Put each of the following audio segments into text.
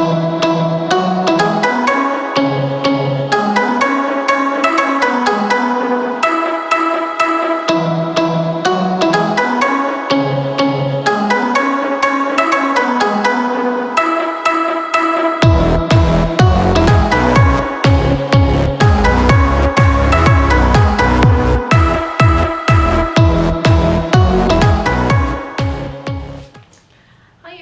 Hi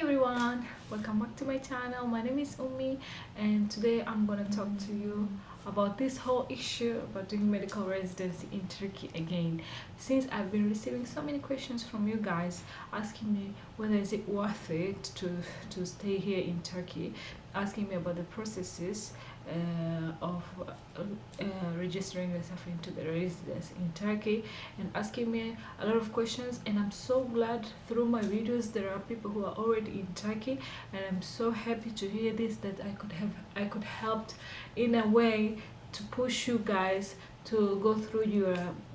everyone, welcome back to my channel. My name is Umi, and today I'm gonna talk to you about this whole issue about doing medical residency in Turkey again. Since I've been receiving so many questions from you guys asking me whether is it worth it to stay here in Turkey, asking me about the processes of registering yourself into the residence in Turkey, and asking me a lot of questions. And I'm so glad through my videos there are people who are already in Turkey, and I'm so happy to hear this, that I could help in a way to push you guys to go through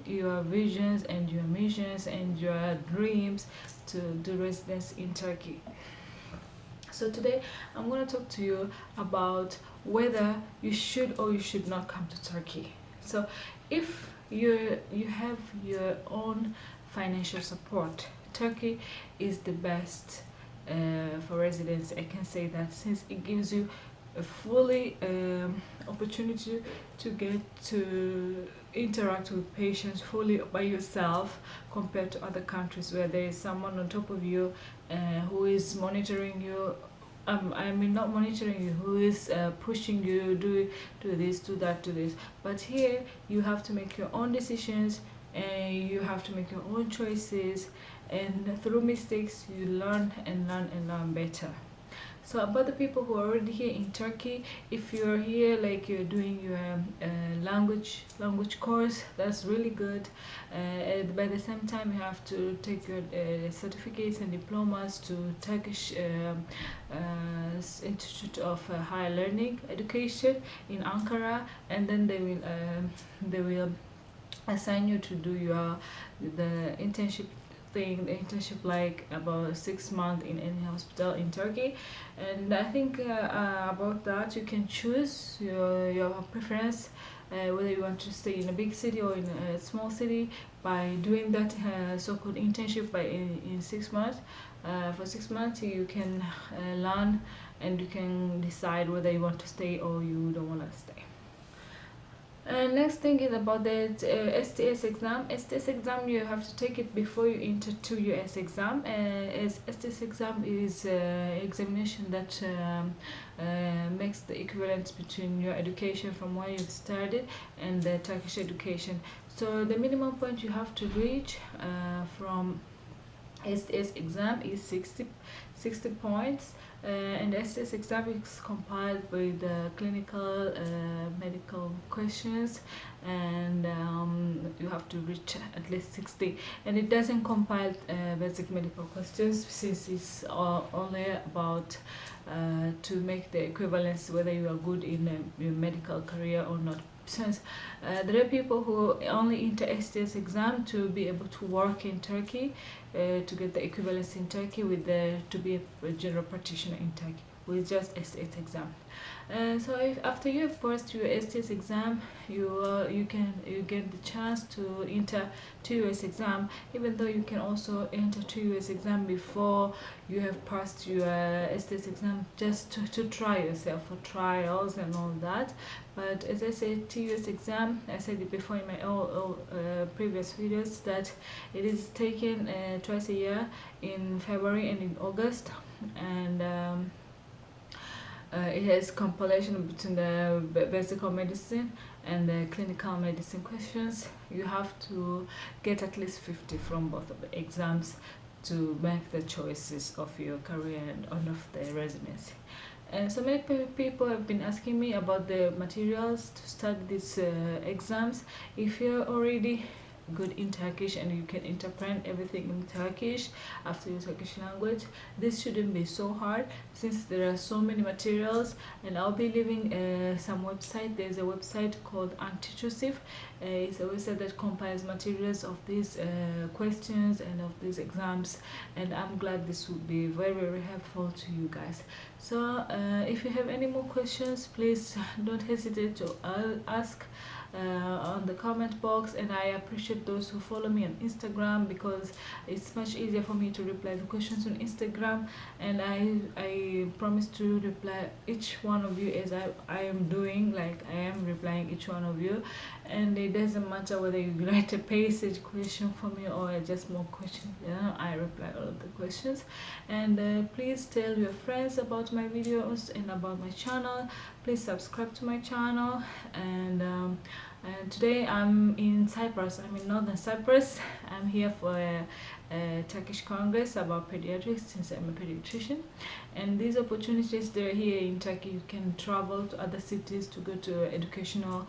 your visions and your missions and your dreams to do residence in Turkey. So today I'm going to talk to you about whether you should or you should not come to Turkey. So if you have your own financial support, Turkey is the best for residents. I can say that, since it gives you a fully opportunity to get to interact with patients fully by yourself, compared to other countries where there is someone on top of you who is monitoring you. I mean, not monitoring you, who is pushing you, do this, do that, do this. But here you have to make your own decisions, and you have to make your own choices, and through mistakes you learn and learn and learn better. So about the people who are already here in Turkey, if you're here like you're doing your language course, that's really good. And by the same time you have to take your certificates and diplomas to Turkish Institute of Higher Learning Education in Ankara, and then they will assign you to do the internship thing, the internship, like about 6 months in any hospital in Turkey. And I think about that you can choose your preference, whether you want to stay in a big city or in a small city, by doing that so-called internship in 6 months. For 6 months you can learn, and you can decide whether you want to stay or you don't want to stay. And next thing is about the STS exam. STS exam, you have to take it before you enter to US exam. As STS exam is examination that makes the equivalence between your education from where you've started and the Turkish education. So the minimum point you have to reach from STS exam is 60 points, and the STS exam is compiled with clinical medical questions, and you have to reach at least 60. And it doesn't compile basic medical questions, since it's only about to make the equivalence whether you are good in your medical career or not. Since there are people who only enter STS exam to be able to work in Turkey, to get the equivalence in Turkey with to be a general practitioner in Turkey with just STS exam. So if after you have passed your STS exam, you get the chance to enter TUS exam, even though you can also enter TUS exam before you have passed your STS exam, just to try yourself for trials and all that. But as I said, TUS exam, I said it before in my all previous videos, that it is taken twice a year, in February and in August. And it has compilation between the basic medicine and the clinical medicine questions. You have to get at least 50 from both of the exams to make the choices of your career and of the residency. And so many people have been asking me about the materials to study these exams. If you're already good in Turkish and you can interpret everything in Turkish after your Turkish language. This shouldn't be so hard since there are so many materials, and I'll be leaving some website. There's a website called Antitusive. It's a website that compiles materials of these questions and of these exams, and I'm glad this will be very very helpful to you guys. So if you have any more questions, please don't hesitate to ask on the comment box, and I appreciate those who follow me on Instagram because it's much easier for me to reply the questions on Instagram, and I promise to reply each one of you as I am doing, like I am replying each one of you, and it doesn't matter whether you write a passage question for me or just more questions, I reply all of the questions. And please tell your friends about my videos and about my channel. Please subscribe to my channel. And today I'm in Cyprus. I'm in northern Cyprus. I'm here for a Turkish Congress about pediatrics since I'm a pediatrician. And these opportunities, they're here in Turkey. You can travel to other cities to go to educational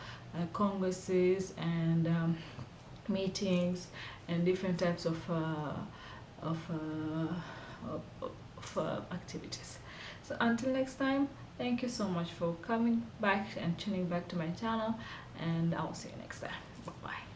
congresses and meetings and different types of of, activities. So until next time, thank you so much for coming back and tuning back to my channel, and I will see you next time. Bye bye.